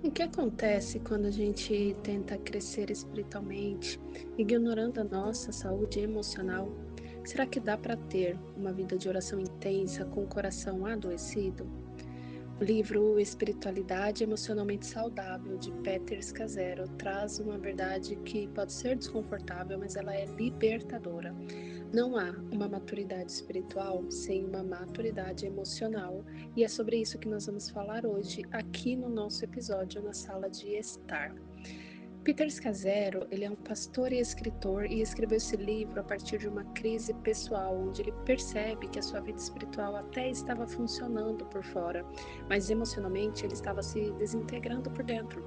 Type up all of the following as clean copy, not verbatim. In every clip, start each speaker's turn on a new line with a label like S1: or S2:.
S1: O que acontece quando a gente tenta crescer espiritualmente, ignorando a nossa saúde emocional? Será que dá para ter uma vida de oração intensa com o coração adoecido? O livro Espiritualidade Emocionalmente Saudável, de Peter Scazzero, traz uma verdade que pode ser desconfortável, mas ela é libertadora. Não há uma maturidade espiritual sem uma maturidade emocional, e é sobre isso que nós vamos falar hoje aqui no nosso episódio na Sala de Estar. Peter Scazzero, ele é um pastor e escritor e escreveu esse livro a partir de uma crise pessoal, onde ele percebe que a sua vida espiritual até estava funcionando por fora, mas emocionalmente ele estava se desintegrando por dentro.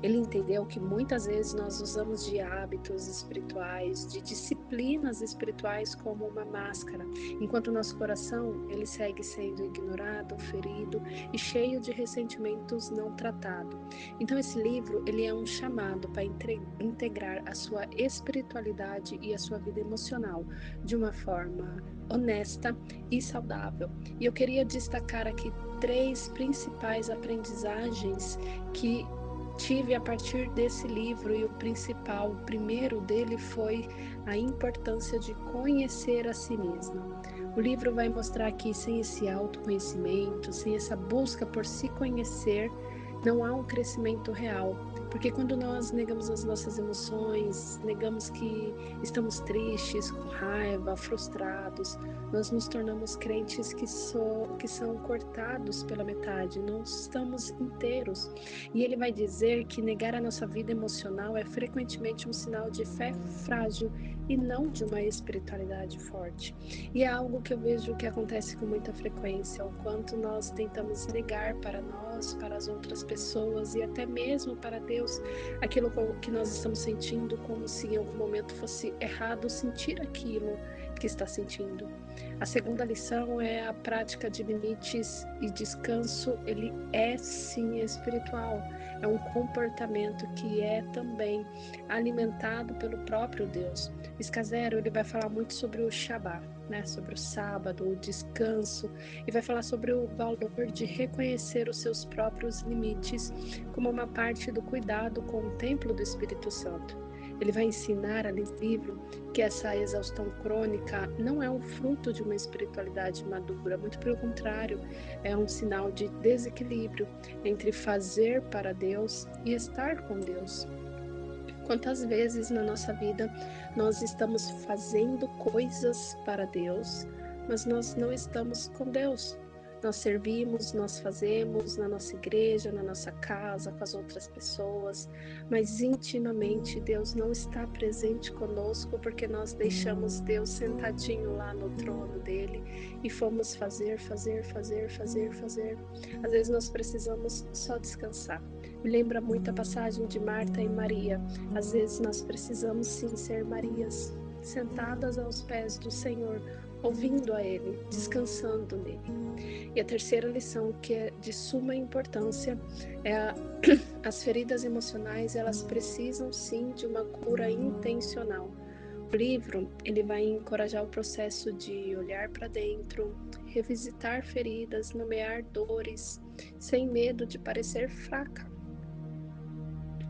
S1: Ele entendeu que muitas vezes nós usamos de hábitos espirituais, de disciplinas espirituais como uma máscara, enquanto nosso coração ele segue sendo ignorado, ferido e cheio de ressentimentos não tratados. Então esse livro ele é um chamado para integrar a sua espiritualidade e a sua vida emocional de uma forma honesta e saudável. E eu queria destacar aqui três principais aprendizagens que tive a partir desse livro, e o primeiro dele foi a importância de conhecer a si mesmo. O livro vai mostrar que sem esse autoconhecimento, sem essa busca por se conhecer, não há um crescimento real, porque quando nós negamos as nossas emoções, negamos que estamos tristes, com raiva, frustrados, nós nos tornamos crentes que são cortados pela metade, não estamos inteiros. E ele vai dizer que negar a nossa vida emocional é frequentemente um sinal de fé frágil e não de uma espiritualidade forte. E é algo que eu vejo que acontece com muita frequência, o quanto nós tentamos negar para nós, para as outras pessoas e até mesmo para Deus, aquilo que nós estamos sentindo, como se em algum momento fosse errado sentir aquilo que está sentindo. A segunda lição é a prática de limites e descanso. Ele é sim espiritual, é um comportamento que é também alimentado pelo próprio Deus. Scazzero ele vai falar muito sobre o Shabá, né, sobre o sábado, o descanso, e vai falar sobre o valor de reconhecer os seus próprios limites como uma parte do cuidado com o templo do Espírito Santo. Ele vai ensinar ali no livro que essa exaustão crônica não é um fruto de uma espiritualidade madura, muito pelo contrário, é um sinal de desequilíbrio entre fazer para Deus e estar com Deus. Quantas vezes na nossa vida nós estamos fazendo coisas para Deus, mas nós não estamos com Deus. Nós servimos, nós fazemos na nossa igreja, na nossa casa, com as outras pessoas, mas intimamente Deus não está presente conosco porque nós deixamos Deus sentadinho lá no trono dele e fomos fazer. Às vezes nós precisamos só descansar. Me lembra muito a passagem de Marta e Maria. Às vezes nós precisamos sim ser Marias, sentadas aos pés do Senhor, ouvindo a Ele, descansando nele. E a terceira lição, que é de suma importância, é as feridas emocionais, elas precisam sim de uma cura intencional. O livro, ele vai encorajar o processo de olhar para dentro, revisitar feridas, nomear dores, sem medo de parecer fraca.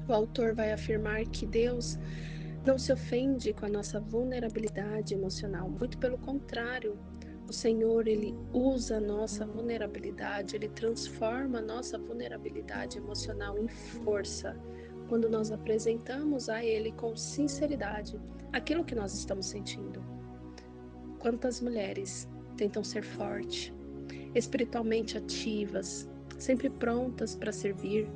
S1: O autor vai afirmar que Deus não se ofende com a nossa vulnerabilidade emocional, muito pelo contrário. O Senhor, ele usa a nossa vulnerabilidade, ele transforma a nossa vulnerabilidade emocional em força, quando nós apresentamos a ele com sinceridade aquilo que nós estamos sentindo. Quantas mulheres tentam ser fortes, espiritualmente ativas, sempre prontas para servir,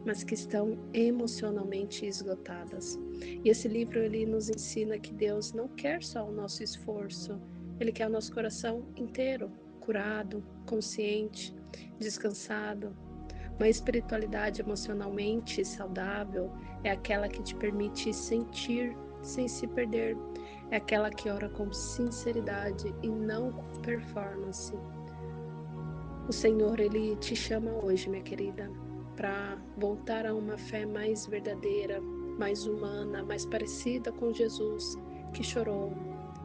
S1: mas que estão emocionalmente esgotadas. E esse livro ele nos ensina que Deus não quer só o nosso esforço, Ele quer o nosso coração inteiro, curado, consciente, descansado. Uma espiritualidade emocionalmente saudável é aquela que te permite sentir sem se perder, é aquela que ora com sinceridade e não com performance. O Senhor, Ele te chama hoje, minha querida, para voltar a uma fé mais verdadeira, mais humana, mais parecida com Jesus, que chorou,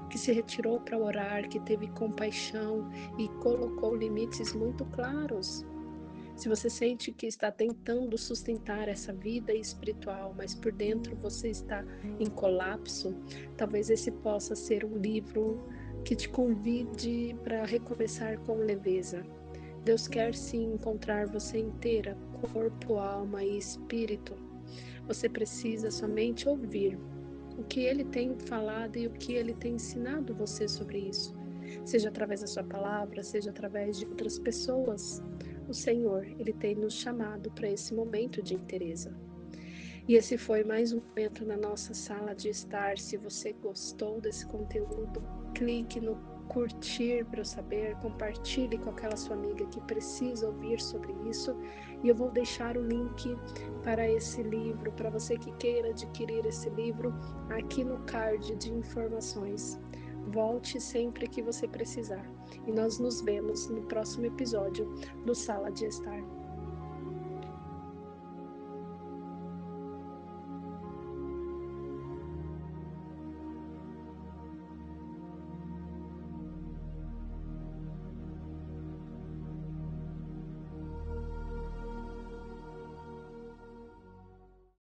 S1: que se retirou para orar, que teve compaixão e colocou limites muito claros. Se você sente que está tentando sustentar essa vida espiritual, mas por dentro você está em colapso, talvez esse possa ser um livro que te convide para recomeçar com leveza. Deus quer sim encontrar você inteira, corpo, alma e espírito. Você precisa somente ouvir o que Ele tem falado e o que Ele tem ensinado você sobre isso. Seja através da sua palavra, seja através de outras pessoas. O Senhor, Ele tem nos chamado para esse momento de inteireza. E esse foi mais um momento na nossa sala de estar. Se você gostou desse conteúdo, clique no curtir para eu saber, compartilhe com aquela sua amiga que precisa ouvir sobre isso. E eu vou deixar o link para esse livro, para você que queira adquirir esse livro, aqui no card de informações. Volte sempre que você precisar. E nós nos vemos no próximo episódio do Sala de Estar.